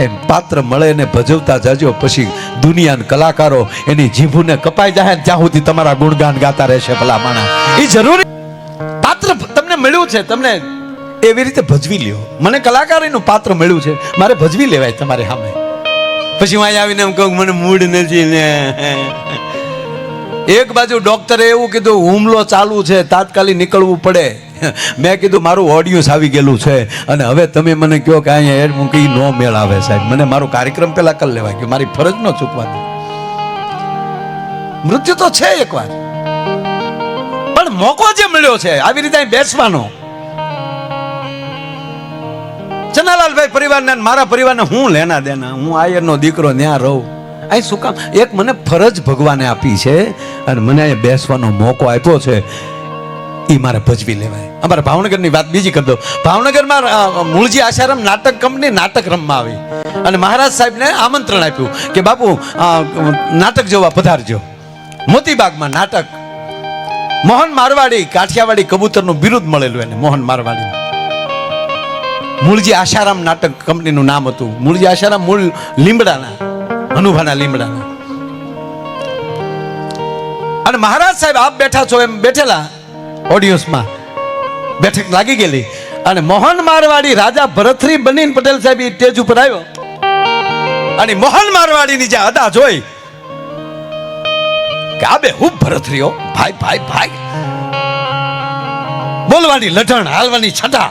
એમ પાત્ર મળે ને ભજવતા જાજો, પછી દુનિયાના કલાકારો એની જીભુને કપાઈ જાય ત્યાં સુધી તમારા ગુણગાન ગાતા રહેશે. ભલા માણા, એ જરૂરી પાત્ર તમને મળ્યું છે, તમને એવી રીતે ભજવી લ્યો. મને કલાકારીનું પાત્ર મળ્યું છે, મારે ભજવી લેવાય તમારે સામે. પછી હું આવીને એમ કહું મને મૂડ નથી ને. એક બાજુ ડોક્ટરે એવું કીધું હુમલો ચાલુ છે, તાત્કાલિક નીકળવું પડે. મેં કીધું મારું ઓડિયન્સ આવી ગયેલું છે અને હવે તમે મને કહો કે અહીંયા એડ મૂકી નો મેળ આવે સાહેબ. મને મારો કાર્યક્રમ પેલા કરી લેવાય કે મારી ફરજ ન ચૂકવાની. મૃત્યુ તો છે એકવાર, પણ મોકો જે મળ્યો છે આવી રીતે બેસવાનો. ચનાલાલભાઈ પરિવારને મારા પરિવારને હું લેના દેના, હું આયરનો દીકરો ત્યાં રહું. અહીં શું કામ? એક મને ફરજ ભગવાને આપી છે અને મને અહીંયા બેસવાનો મોકો આપ્યો છે, એ મારે ભજવી લેવાય. અમારા ભાવનગરની વાત બીજી કરી દો. ભાવનગરમાં મૂળજી આશારામ નાટક કંપની નાટક રમવા આવી અને મહારાજ સાહેબને આમંત્રણ આપ્યું કે બાપુ નાટક જોવા પધારજો. મોતીબાગમાં નાટક. મોહન મારવાડી કાઠિયાવાડી કબૂતરનું બિરુદ મળેલું એને, મોહન મારવાડી. મૂળજી આશારામ નાટક કંપનીનું નામ હતું. મૂળજી આશારામ મૂળ લીમડાના, અનુભાના લીમડાના. અને મહારાજ સાહેબ આપ બેઠા છો એમ બેઠેલા ઓડિયન્સમાં, બેઠક લાગી ગયેલી અને મોહન મારવાડી રાજા ભરતરી બનીને પટેલ સાહેબ સ્ટેજ ઉપર આવ્યો અને મોહન મારવાડીની જે અદા જોઈ કે આ બે હું ભરતરીઓ ભાઈ ભાઈ ભાઈ, બોલવાની લઢણ, હાલવાની છટા.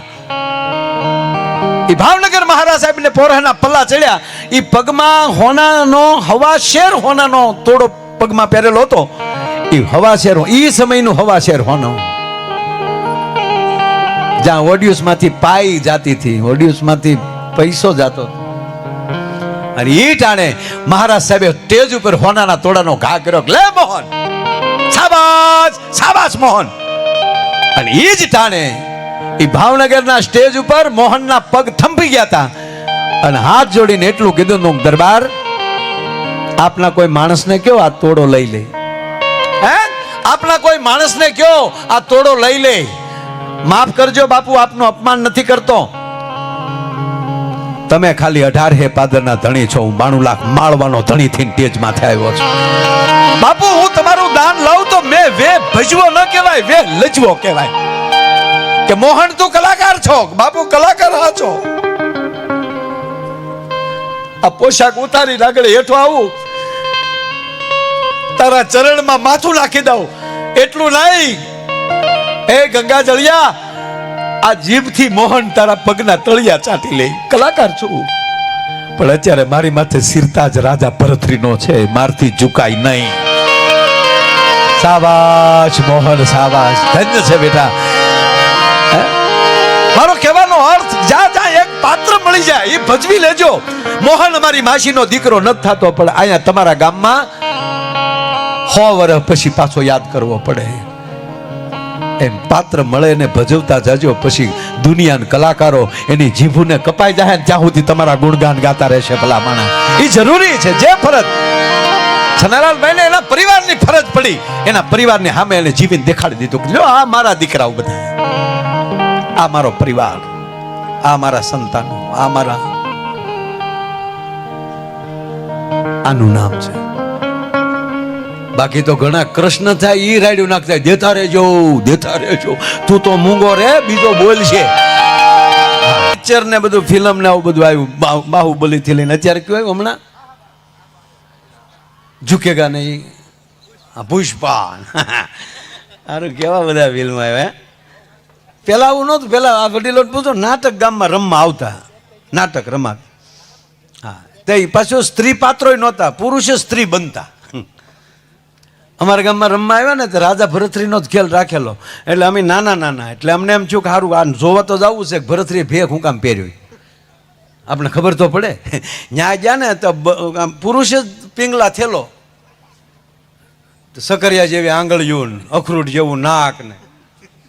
એ ભાવનગર મહારાજ સાહેબ ને પોરાના પલ્લા ચડ્યા. એ પગમાં હોનાનો હવા શેર હોનાનો તોડો પગમાં પહેરેલો હતો. એ હવા શેર, એ સમયનું હવા શેર હોનો, જ્યાં ઓડિયન્સ માંથી પાઈ જાતી હતી, ઓડિયન્સ માંથી પૈસો જાતો. અને એ ટાણે મહારાજ સાહેબે સ્ટેજ ઉપર હોનાના તોડાનો ઘા કર્યો. લે મોહન, શાબાશ શાબાશ મોહન. અને એ જ ટાણે એ ભાવનગરના સ્ટેજ ઉપર મોહનના પગ થંભી ગયા હતા અને હાથ જોડીને એટલું કીધું, દરબાર આપના કોઈ માણસને કયો આ તોડો લઈ લે. હે, આપના કોઈ માણસને કયો આ તોડો લઈ લે. માફ કરજો બાપુ, આપનું અપમાન નથી કરતો. તમે ખાલી 18 હે પાદરના ધણી છો, હું 92 લાખ માળવાનો ધણી થઈને તેજ માથે આવ્યો છું. બાપુ હું તમારું દાન લઉં તો મેં વે ભજવો ન કહેવાય, વે લજવો કહેવાય. કે મોહન તું કલાકાર છો, બાપુ કલાકાર હા છો. આ પોશાક ઉતારી આગળ હેઠો આવું, તારા ચરણમાં માથું નાખી દઉં એટલું નહીં. એ ગંગા જળિયા, આ જીભથી મોહન તારા પગના તળિયા ચાટી લે. કલાકાર છું, પણ અત્યારે મારી માથે સિરતાજ રાજા ભરતરીનો છે, મારથી ઝુકાય નહીં. શાબાશ મોહન, શાબાશ, ધન્ય છે બેટા. મારો કહેવાનો અર્થ, જા જા એક પાત્ર મળી જાય એ ભજવી લેજો. મોહન અમારી માસીનો દીકરો નથી થતો, પણ અહીંયા તમારા ગામમાં 100 વર્ષ પછી પાછો યાદ કરવો પડે. એમ પાત્ર મળે ને ભજવતા જાજો, પછી દુનિયાના કલાકારો એની જીભુને કપાઈ જાય ત્યાં સુધી તમારા ગુણગાન ગાતા રહેશે. ભલા માણા, એ જરૂરી છે. જે ફરજ છનાલાલભાઈ ને એના પરિવારની ફરજ પડી, એના પરિવારની સામે એને જીવીને દેખાડી દીધું કે લ્યો આ મારા દીકરાઓ બધા, આ મારો પરિવાર, આ મારા સંતાનો, આ મારા, આનું નામ છે. બાકી તો ઘણા કૃષ્ણ થાય ઈ રાડ્યું નાખતા, દેતા રહેજો દેતા રહેજો, તું તો મૂંગો રે, બીજો બોલ છે. પિક્ચર ને બધું, ફિલ્મ ને આવું બધું આવ્યું, બાહુબલી થી લઈને અત્યારે કયું આવ્યું હમણાં, ઝુકેગા નહીં, પુષ્પા, સારું કેવા બધા ફિલ્મ આવ્યા. પેલા આવું નહોતું. પેલા આ વડીલો પૂછો, નાટક ગામમાં રમવા આવતા, નાટક રમા. હા, તે પાછું સ્ત્રી પાત્રો નહોતા, પુરુષ સ્ત્રી બનતા. અમારા ગામમાં રમવા આવ્યા ને તો રાજા ભરતરીનો જ ખેલ રાખેલો, એટલે અમે નાના નાના, એટલે અમને એમ થયું કે સારું આ જોવા તો જવું છે, ભરતરીએ ભેખ હું કામ પહેર્યું, આપણે ખબર તો પડે. ન્યા ગયા ને તો પુરુષ જ પિંગલા થેલો, સકરિયા જેવી આંગળીઓ, અખરૂટ જેવું નાક ને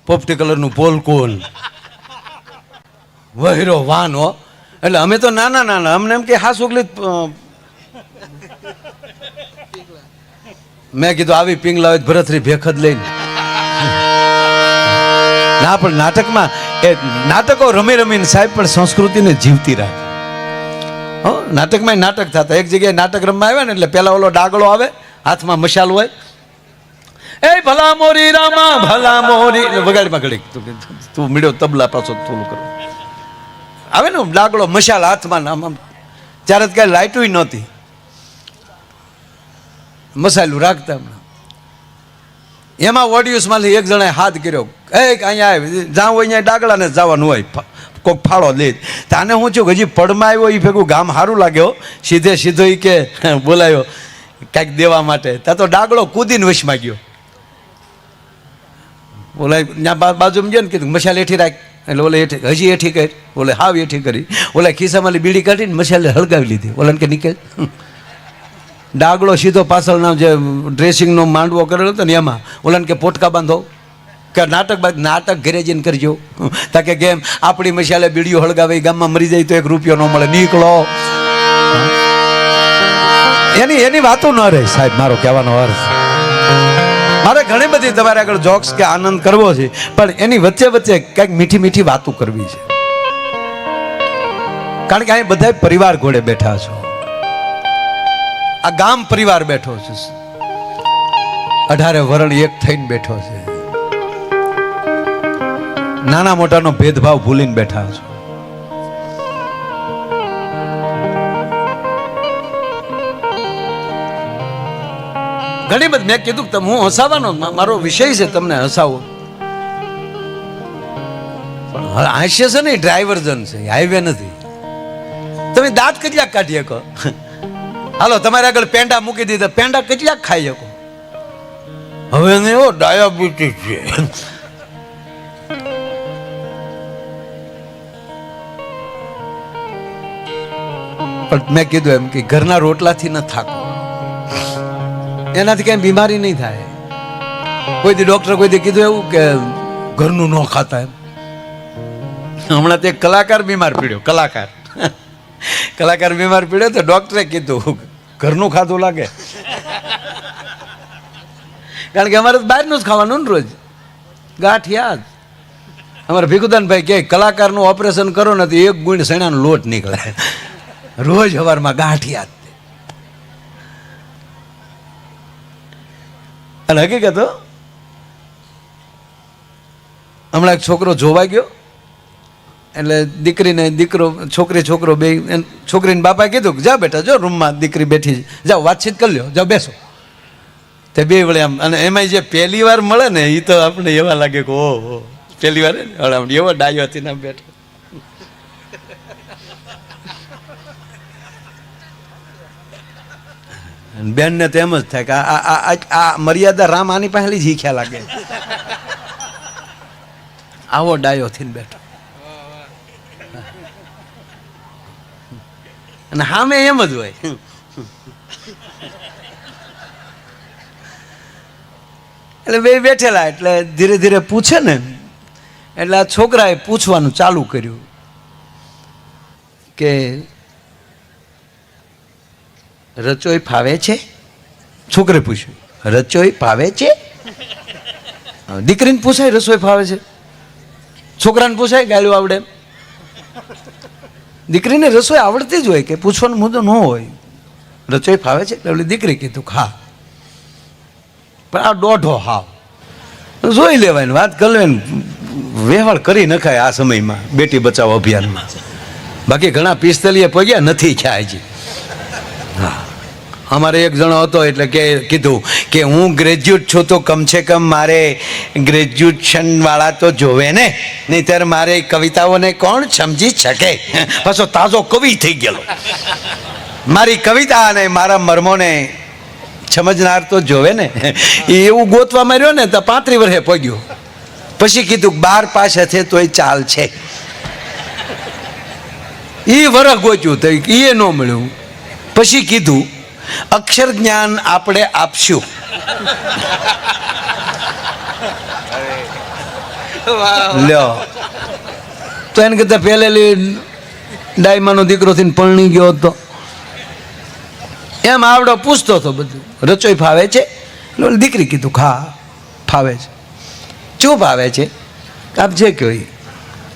પોપટી કલરનું પોલકોલ, વહેરો વાન. એટલે અમે તો નાના નાના, અમને એમ કે હા સુગલી. મેં કીધું આવી પિંગલા ભરતરી ભેખ જ લઈને ના. પણ નાટકમાં એ નાટકો રમી રમીને સાહેબ પણ સંસ્કૃતિને જીવતી રાખે. હો નાટકમાં નાટક થતા. એક જગ્યાએ નાટક રમવા આવ્યા ને એટલે પેલા ઓલો ડાગલો આવે, હાથમાં મશાલ હોય, એ ભલા મોરી રામા ભલા મોરી વગાડીમાં ઘડી તું મીડ્યો તબલા પાછો થોડું કરો આવે ને ડાગલો મશાલ હાથમાં. આમ ત્યારે કઈ લાઇટું નહોતી, મસાલું રાખતા. એમાં ઓડિયન્સમાંથી એક જણાએ હાથ કર્યો, અહીંયા આવે જ્યાં હોય અહીંયા ડાગલાને જવાનું હોય, કોઈક ફાળો લે. તાને હું છું હજી પડમાં આવ્યો એ ભેગું ગામ સારું લાગ્યો, સીધે સીધો એ કે બોલાયો કાંઈક દેવા માટે. ત્યાં તો ડાગલો કૂદીને વશમાં ગયો. બોલાય ત્યાં બાજુમાં ગયો ને કીધું મસાલ એઠી રાખ, એટલે ઓલે એઠી હજી એઠી કરી, બોલે હાવ એઠી કરી. ઓલા ખિસ્સામાં બીડી કાઢીને મસાલે હળગાવી લીધી. ઓલાને કે નીકળ. ડાગલો સીધો પાછળનો જે ડ્રેસિંગનો માંડવો કરેલો હતો ને એમાં ઓલાને કે પોટકા બાંધો, કે નાટક ઘરે જઈને કરજો. તાકે કેમ આપણી મસાલે બીડીઓ હળગાવે ગામમાં મરી જાય તો 1 રૂપિયો ન મળે, નીકળો. એની વાતો ન રહે સાહેબ, મારો કહેવાનો અર્થ. મારે ઘણી બધી તમારે આગળ જોક્સ કે આનંદ કરવો છે, પણ એની વચ્ચે વચ્ચે કંઈક મીઠી મીઠી વાતો કરવી છે. કારણ કે અહીં બધા પરિવાર ઘોડે બેઠા છો, આ ગામ પરિવાર બેઠો છે, 18 વરણ એક થઈને બેઠો છે, નાના મોટાનો ભેદભાવ ભૂલીને બેઠા છો. ઘણી બધી મેં કીધું કે હું હસાવાનો મારો વિષય છે, તમને હસાવો. પણ હાસ્ય છે ને ડ્રાઈવર્જન છે, હાઈવે નથી. તમે દાંત કેટલાક કાઢી શકો? હાલો તમારે આગળ પેંડા મૂકી દીધા, પેંડા કેટલાક ખાઈ શકો? હવે એવો ડાયાબિટીસ છે. પણ મેં કીધું એમ કે ઘરના રોટલાથી ન થાકો, એનાથી કઈ બીમારી નહીં થાય. કોઈ દી ડોક્ટર કોઈ દી કીધું એવું કે ઘરનું ન ખાતા એમ? હમણાં તે કલાકાર બીમાર પીડ્યો, કલાકાર બીમાર પીડ્યો તો ડોક્ટરે કીધું ઘરનું ખાધું લાગે. કારણ કે અમારે બહારનું જ ખાવાનું ને રોજ, ગાંઠિયા જ. અમારે ભીખુદાનભાઈ કે કલાકારનું ઓપરેશન કરો ને તો 1 ગુણ સણાનો લોટ નીકળે, રોજ સવારમાં ગાંઠિયા જ. અને હકીકત હમણાં એક છોકરો જોવા ગયો, એટલે દીકરીને દીકરો, છોકરો બે, છોકરીને બાપાએ કીધું જા બેટા જો રૂમમાં દીકરી બેઠી જાઓ વાતચીત કરી લ્યો, જાઓ બેસો. તે બે વળે આમ, અને એમાં જે પહેલી વાર મળે ને એ તો આપણે એવા લાગે કે ઓહો પહેલી વાર એવો ડાયો હતી ને બેઠો. બેન ને તો એમ જ થાય કે આ મર્યાદા રામ આની પહેલી જ શીખ્યા લાગે. આવો ડાયો થઈને બેઠો, અને સામે એમ જ હોય. એટલે બે બેઠેલા, એટલે ધીરે ધીરે પૂછે ને, એટલે આ છોકરાએ પૂછવાનું ચાલુ કર્યું કે રચોઈ ફાવે છે? છોકરે પૂછ્યું રચોઈ ફાવે છે? દીકરીને પૂછાય રસોઈ ફાવે છે? છોકરાને પૂછાય ગાળ્યું આવડે? દીકરીને રસોઈ આવડતી જ હોય કે પૂછવાનો મુદ્દો ન હોય. રસોઈ ફાવે છે? એટલે દીકરી કીધું હા. પણ આ દોઢો હાવ જોઈ લેવાય ને વાત કરી લેવાય, વ્યવહાર કરી નખાય આ સમયમાં બેટી બચાવો અભિયાનમાં. બાકી ઘણા 45 પગ્યા નથી થયા હજી. હા, અમારે એક જણો હતો એટલે કે કીધું કે હું ગ્રેજ્યુએટ છું તો કમ સે કમ મારે ગ્રેજ્યુએશન વાળા તો જોવે ને, નહીંતર મારે કવિતાઓને કોણ સમજી શકે? પાછો તાજો કવિ થઈ ગયેલો. મારી કવિતા અને મારા મર્મોને સમજનાર તો જોવે ને. એવું ગોતવા માર્યો ને તો 35 વર્ષે પગ્યો. પછી કીધું 12 પાસ હશે તોય ચાલ છે. એ વરખ ગોચ્યું તો એ ન મળ્યું. પછી કીધું અક્ષર જ્ઞાન આપણે આપશું. લ્યો તો એને કરતા પહેલેલી ડાયમાનો દીકરો થઈને પરણી ગયો હતો. એમ આવડો પૂછતો હતો બધું. રચોઈ ફાવે છે? દીકરી કીધું હા ફાવે છે. શું ફાવે છે? આપ જે કહો.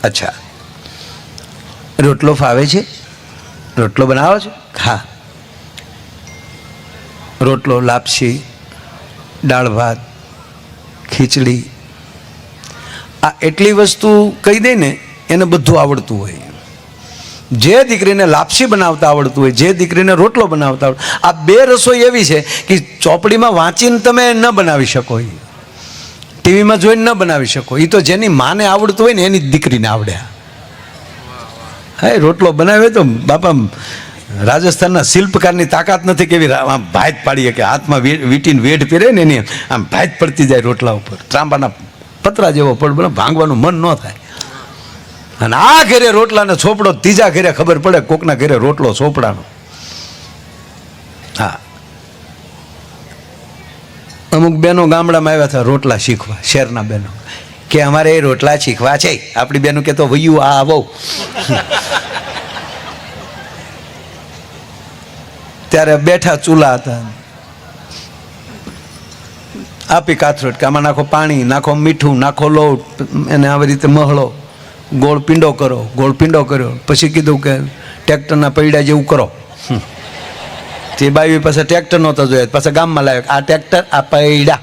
અચ્છા રોટલો ફાવે છે? રોટલો બનાવો છો? હા. રોટલો, લાપસી, દાળ ભાત, ખીચડી, આ એટલી વસ્તુ કહી દે ને એને બધું આવડતું હોય. જે દીકરીને લાપસી બનાવતા આવડતું હોય, જે દીકરીને રોટલો બનાવતા આવડતું, આ બે રસોઈ એવી છે કે ચોપડીમાં વાંચીને તમે ન બનાવી શકો, ટીવીમાં જોઈને ન બનાવી શકો. એ તો જેની માને આવડતું હોય ને એની દીકરીને આવડે. હા, રોટલો બનાવે તો બાપા રાજસ્થાનના શિલ્પકારની તાકાત નથી કેવી આમ ભાત પાડીએ કે હાથમાં વીટીને વેઢ પહેરે ને એની આમ ભાત પડતી જાય રોટલા ઉપર, ત્રાંબાના પતરા જેવો પડ, ભાંગવાનું મન ન થાય. અને આ ઘરે રોટલાને ચોપડો, ત્રીજા ઘરે ખબર પડે કોકના ઘરે રોટલો ચોપડાનો. હા, અમુક બહેનો ગામડામાં આવ્યા હતા રોટલા શીખવા, શહેરના બહેનો કે અમારે એ રોટલા શીખવા છે. આપણી બહેનો કે તો વયું આ આવો. ત્યારે બેઠા ચૂલા હતા, આપી કાથરોટ કે આમાં નાખો પાણી, નાખો મીઠું, નાખો લોટ, એને આવી રીતે મહળો, ગોળ પીંડો કરો. ગોળ પીંડો કર્યો પછી કીધું કે ટ્રેક્ટરના પૈડા જેવું કરો. તે બાવી પાસે ટ્રેક્ટર નહોતો જોયા, પાછા ગામમાં લાવ્યો, આ ટ્રેક્ટર, આ પૈડા.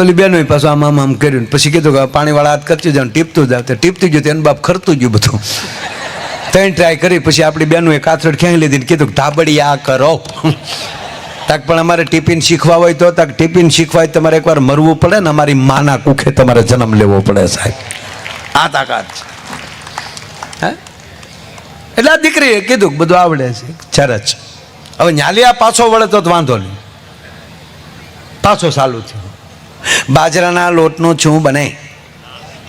ઓલી બેનો પાછું આમ આમ આમ કર્યું, પછી કીધું કે પાણીવાળા હાથ કરતી જાવ, ટીપતું જાવ. તે ટીપતું ગયું, એનું બાપ ખરતું ગયું બધું. ત્રણ ટ્રાય કરી પછી આપણી બેનો એ કાથરડ ખેંચી લીધી, કીધું ધાબડી આ કરો. તાક પણ અમારે ટિફિન શીખવા હોય તો તાક ટિફિન શીખવા હોય તમારે એકવાર મરવું પડે ને, અમારી માના કુખે તમારે જન્મ લેવો પડે સાહેબ. આ તાકાત છે. હે એટલે આ દીકરીએ કીધું બધું આવડે છે, ચરચ. હવે ન્યાલિયા પાછો વળે તો વાંધો નહીં, પાછો ચાલુ થયો. બાજરાના લોટનું છું બને,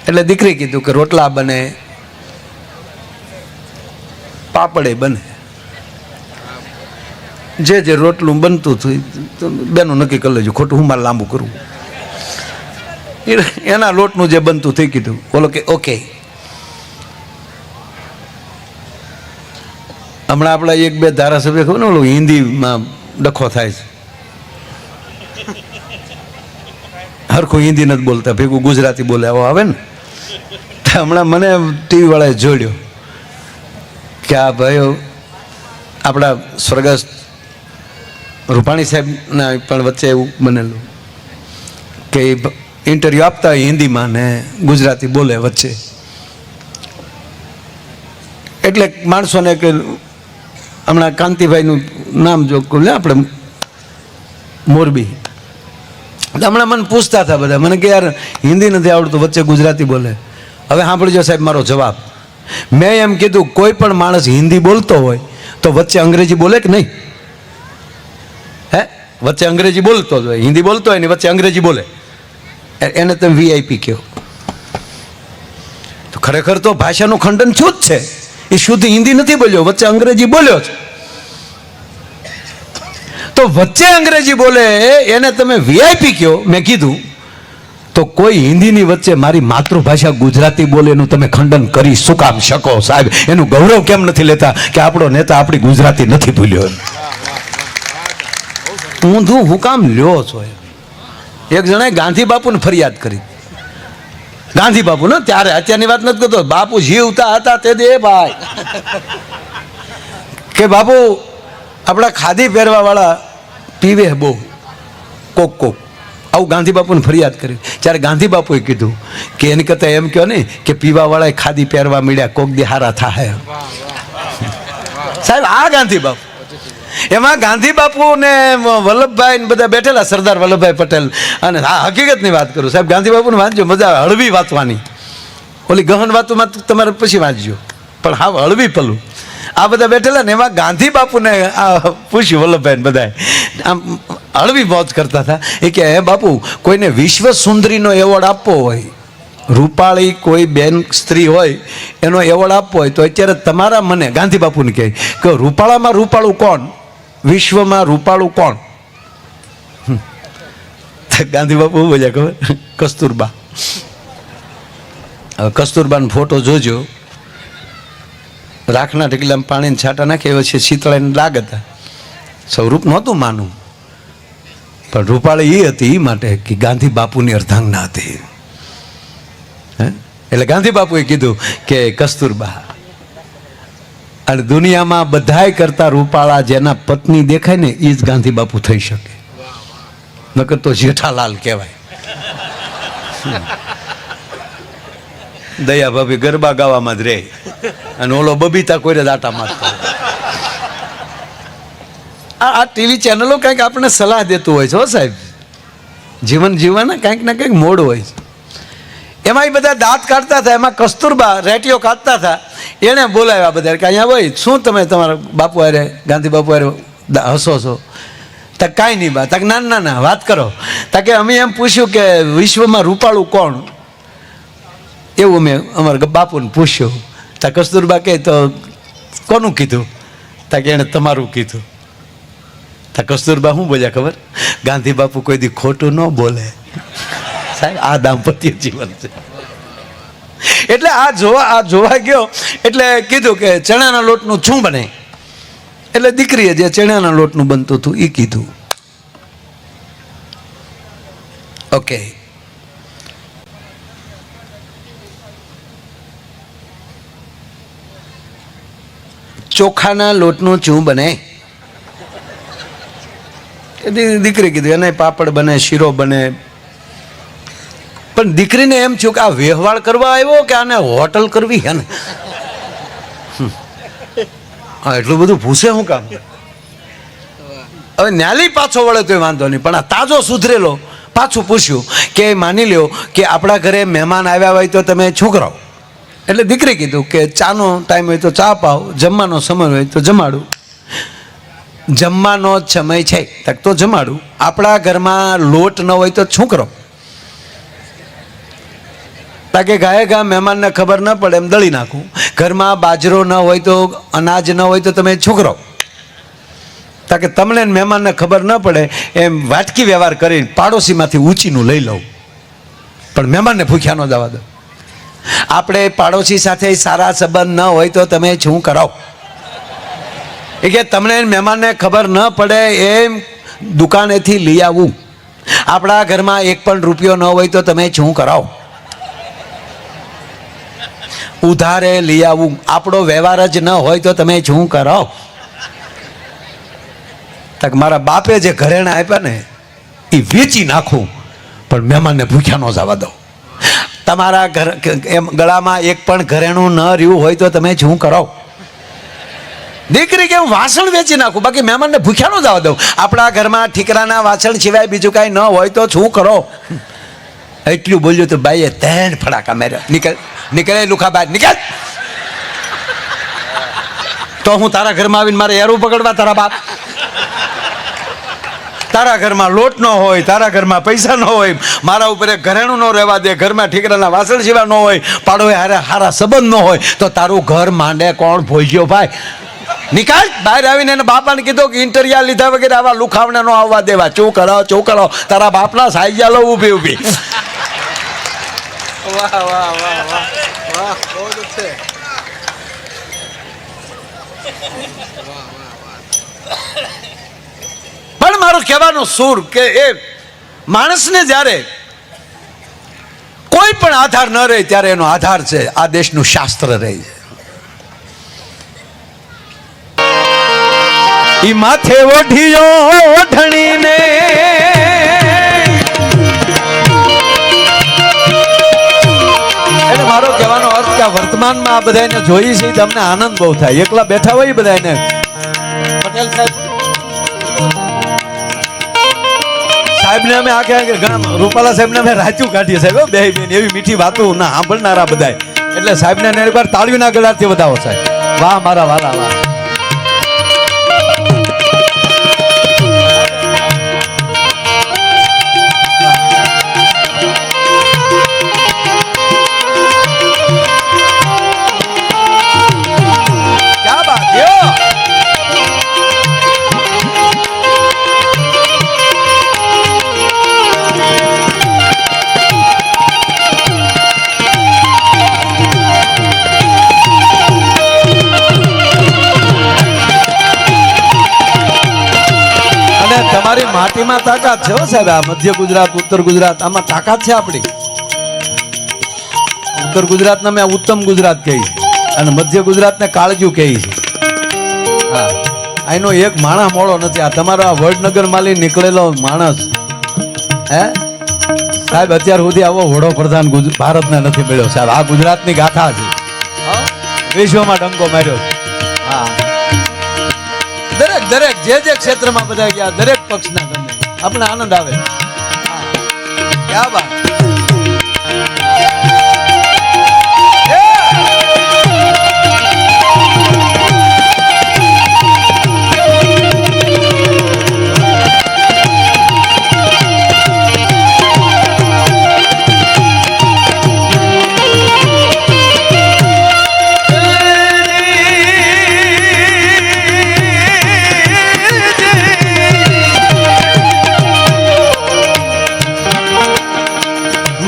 એટલે દીકરી કીધું કે રોટલા બને, પાપડે બને, જે જે રોટલું બનતું હતું બેનું નક્કી કરી લેજો, ખોટું હું મારે લાંબુ કરવું. એના લોટનું જે બનતું થઈ કીધું, બોલો કે ઓકે. હમણાં આપણા એક બે ધારાસભ્ય ખબર ને ઓલું હિન્દીમાં ડખો થાય છે, હરખું હિન્દી નથી બોલતા, ભેગું ગુજરાતી બોલે આવો આવે ને. હમણાં મને ટીવી વાળાએ જોડ્યો કે આ ભાઈઓ આપણા સ્વર્ગસ્થ રૂપાણી સાહેબના પણ વચ્ચે એવું બનેલું કે ઇન્ટરવ્યૂ આપતા હોય હિન્દીમાં ને ગુજરાતી બોલે વચ્ચે. એટલે માણસોને કે હમણાં કાંતિભાઈનું નામ જો આપણે મોરબી, હમણાં મને પૂછતા હતા બધા, મને કે યાર હિન્દી નથી આવડતું, વચ્ચે ગુજરાતી બોલે. હવે સાંભળજો સાહેબ મારો જવાબ. મેં એમ કીધું કોઈ પણ માણસ હિન્દી બોલતો હોય તો વચ્ચે અંગ્રેજી બોલે કે નહીં? હે, વચ્ચે અંગ્રેજી બોલતો જ હોય, હિન્દી બોલતો હોય ને વચ્ચે અંગ્રેજી બોલે, એને તમે વીઆઈપી કહો. તો ખરેખર તો ભાષાનું ખંડન થયું જ છે. એ શુદ્ધ હિન્દી નથી બોલ્યો, વચ્ચે અંગ્રેજી બોલ્યો છે. તો વચ્ચે અંગ્રેજી બોલે એને તમે વીઆઈપી કહો. મેં કીધું તો કોઈ હિન્દીની વચ્ચે મારી માતૃભાષા ગુજરાતી બોલે એનું તમે ખંડન કરી શું કામ શકો સાહેબ? એનું ગૌરવ કેમ નથી લેતા કે આપણો નેતા આપણી ગુજરાતી નથી ભૂલ્યો? ઊંધું હું કામ લ્યો છો? એક જણાએ ગાંધી બાપુને ફરિયાદ કરી. ગાંધી બાપુ ને ત્યારે, અત્યારની વાત નથી કરતો, બાપુ જીવતા હતા તે દે ભાઈ કે બાપુ આપણા ખાદી પહેરવા વાળા પીવે બહુ કોક કોક, આવું ગાંધી બાપુને ફરિયાદ કરી. ત્યારે ગાંધી બાપુએ કીધું કે એની કરતાં એમ કહો ને કે પીવા વાળા ખાદી પહેરવા મળ્યા કોક દી હારા થાય સાહેબ. આ ગાંધી બાપુ, એમાં ગાંધી બાપુ ને વલ્લભભાઈ ને બધા બેઠેલા, સરદાર વલ્લભભાઈ પટેલ. અને હા, હકીકતની વાત કરું સાહેબ, ગાંધી બાપુને વાંચજો, મજા આવે. હળવી વાંચવાની, ઓલી ગહન વાતોમાં તમારે પછી વાંચજો, પણ હા હળવી પલું. આ બધા બેઠેલા ને એમાં ગાંધી બાપુને આ પૂછ્યું વલ્લભભાઈ બધાએ, આમ હળવી મોજ કરતા હતા. એ કે હે બાપુ, કોઈને વિશ્વ સુંદરીનો એવોર્ડ આપવો હોય, રૂપાળી કોઈ બેન સ્ત્રી હોય એનો એવોર્ડ આપવો હોય તો અત્યારે તમારા મને ગાંધી બાપુને કહે કે રૂપાળામાં રૂપાળું કોણ, વિશ્વમાં રૂપાળું કોણ? ગાંધી બાપુ બોલ્યા ખબર, કસ્તુરબા. હવે કસ્તુરબાનો ફોટો જોજો, રાખના ઢગલામાં પાણીને છાંટા નાખે પછી શીતળાને લાગ હતા, સ્વરૂપ નહોતું માનું. પણ રૂપાળી એ હતી એ માટે કે ગાંધી બાપુની અર્ધાંગના હતી. એટલે ગાંધી બાપુએ કીધું કે કસ્તુરબા, અને દુનિયામાં બધાય કરતા રૂપાળા જેના પત્ની દેખાય ને એ જ ગાંધી બાપુ થઈ શકે, નકર તો જેઠાલાલ કહેવાય. દયા ભાભી ગરબા ગાવામાં જ રહે અને ઓલો બબીતા કોઈ દાટા મારતો. આ ટીવી ચેનલો કંઈક આપણને સલાહ દેતું હોય છે હો સાહેબ, જીવન જીવવાના કંઈક ને કંઈક મોડ હોય છે. એમાં એ બધા દાંત કાઢતા હતા, એમાં કસ્તુરબા રેટીઓ કાઢતા હતા. એણે બોલાવ્યા બધા કે અહીંયા ભાઈ શું તમે તમારા બાપુ હારે ગાંધી બાપુ હારે હસો છો? તક કાંઈ નહીં બા. તક ના ના ના વાત કરો. તકે અમે એમ પૂછ્યું કે વિશ્વમાં રૂપાળું કોણ? એવું મેં અમારા બાપુને પૂછ્યું. તા કસ્તુરબા કહે તો કોનું કીધું? તા કે એણે તમારું કીધું. તા કસ્તુરબા શું બોલ્યા ખબર? ગાંધી બાપુ કોઈ દી ખોટું ન બોલે. સાહેબ આ દાંપત્ય જીવન છે. એટલે આ જોવા ગયો એટલે કીધું કે ચણાના લોટનું શું બને? એટલે દીકરીએ જે ચણાના લોટનું બનતું હતું એ કીધું. ઓકે, ચોખાના લોટનું શું બને? દીકરી કીધું એને પાપડ બને, શીરો બને. પણ દીકરીને એમ થયું કે આ વ્યવહાર કરવા આવ્યો કે આને હોટલ કરવી હે ને? હા, એટલું બધું પૂછે શું કામ? હવે ન્યાલી પાછો વળે તો વાંધો નહીં, પણ આ તાજો સુધરેલો પાછું પૂછ્યું કે માની લ્યો કે આપણા ઘરે મહેમાન આવ્યા હોય તો તમે શું કરાવો? એટલે દીકરી કીધું કે ચાનો ટાઈમ હોય તો ચા પાવ, જમવાનો સમય હોય તો જમાડું. જમવાનો જ સમય છે તક તો જમાડું. આપણા ઘરમાં લોટ ન હોય તો શું કરો? તાકે ગાયે ગા મહેમાનને ખબર ન પડે એમ દળી નાખું. ઘરમાં બાજરો ન હોય તો, અનાજ ન હોય તો તમે શું કરો? તાકે તમને મહેમાનને ખબર ન પડે એમ વાટકી વ્યવહાર કરી પાડોશીમાંથી ઊંચીનું લઈ લઉં, પણ મહેમાનને ભૂખ્યા ન જવા દો. આપણે પાડોશી સાથે સારા સંબંધ ન હોય તો તમે શું કરાવો? એ કે તમને મહેમાનને ખબર ન પડે એમ દુકાનેથી લઈ આવવું. આપણા ઘરમાં એક પણ રૂપિયો ન હોય તો તમે શું કરાવો? ઉધારે લઈ આવવું. આપણો વ્યવહાર જ ન હોય તો તમે શું કરાવો? તક મારા બાપે જે ઘરેણા આપ્યા ને એ વેચી નાખું, પણ મહેમાનને ભૂખ્યા ન જવા દો. તમારા ઘર એમ ગળામાં એક પણ ઘરેણું ન રહ્યું હોય તો તમે શું કરો? દીકરી કે હું વાસણ વેચી નાખું, બાકી મહેમાનને ભૂખ્યા ન જવા દઉં. આપણા ઘરમાં ઠીકરાના વાસણ સિવાય બીજું કાંઈ ન હોય તો શું કરો? એટલું બોલ્યું તો બાઈએ ત્રણ ફડાકા માર્યા. નીકળે લુખા બાર નીકળ. તો હું તારા ઘરમાં આવીને મારે એરું પકડવા? તારા બાપ તારા ઘરમાં લોટ ન હોય, તારા ઘરમાં પૈસા ન હોય, મારા ઉપર એક ઘરેણું ન રહેવા દે, ઘરમાં ઠીકરાના વાસણ સિવાય ન હોય, પાડોએ હારે હારા સંબંધ ન હોય, તો તારું ઘર માંડે કોણ? ભોજ્યો ભાઈ નીકળ. બહાર આવીને એને બાપાને કીધું કે ઇન્ટરવ્યુ લીધા વગેરે આવા લુખાવને ન આવવા દેવા. ચો કરો તારા બાપના સાઈજા લો ઊભી ઊભી. વાહ વાહ વાહ વાહ વાહ, બહુ છે. પણ મારો કહેવાનો સૂર કે એ માણસને જ્યારે કોઈ પણ આધાર ન રહે ત્યારે એનો આધાર છે આ દેશનું શાસ્ત્ર રહે છે. ઈ માથે ઓઢિયો ઓઢણીને એટલે મારો કહેવાનો અર્થ કે વર્તમાનમાં આ બધાને જોઈ છે તમને આનંદ બહુ થાય. એકલા બેઠા હોય બધાને પટેલ સાહેબ ને અમે આખે રૂપાલા સાહેબ ને અમે રાચું કાઢીએ સાહેબ, બે બેન એવી મીઠી વાતો ના સાંભળનારા બધા. એટલે સાહેબ ને એકવાર તાળીઓના ગળાથી વધાવો સાહેબ. વાહ મારા વાલા વાહ. આમાં તાકાત છે હો સાહેબ. આ મધ્ય ગુજરાત, ઉત્તર ગુજરાત, આમાં તાકાત છે આપણી. ઉત્તર ગુજરાત ને મેં ઉત્તમ ગુજરાત કહી છે અને મધ્ય ગુજરાત ને કાળજુ કહી છે. હા, આનો એક માણસ મોળો નથી. આ તમારો આ વડનગર માંથી નીકળેલો માણસ હે સાહેબ અત્યાર સુધી આવો વડોપ્રધાન ભારતને નથી મળ્યો સાહેબ. આ ગુજરાતની ગાથા છે. વિશ્વમાં ડંકો માર્યો. હા, દરેક દરેક જે ક્ષેત્રમાં બધા ગયા દરેક પક્ષના ગમે આપણે આનંદ આવે. ક્યાં વાત.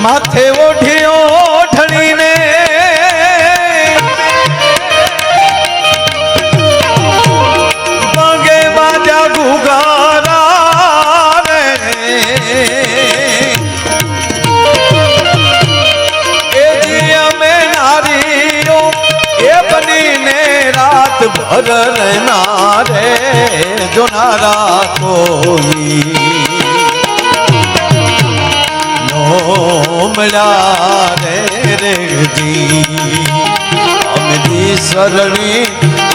માથે ઓઢીઓ ઠણીને પગે બાજા ગુગારા રે એ જી અમે નારીઓ એ બનીને રાત ભર રહેના રે જોનારા કોઈ મળ્યા રે રેજી અમની શરણી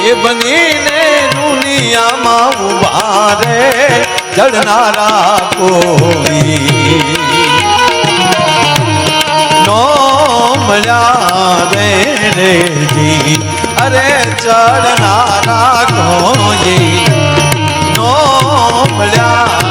એ બનીને દુનિયામાં ઉભા રે ચડનારા કોઈ નો મળ્યા રે રેજી અરે ચડનારા કોઈ નો મળ્યા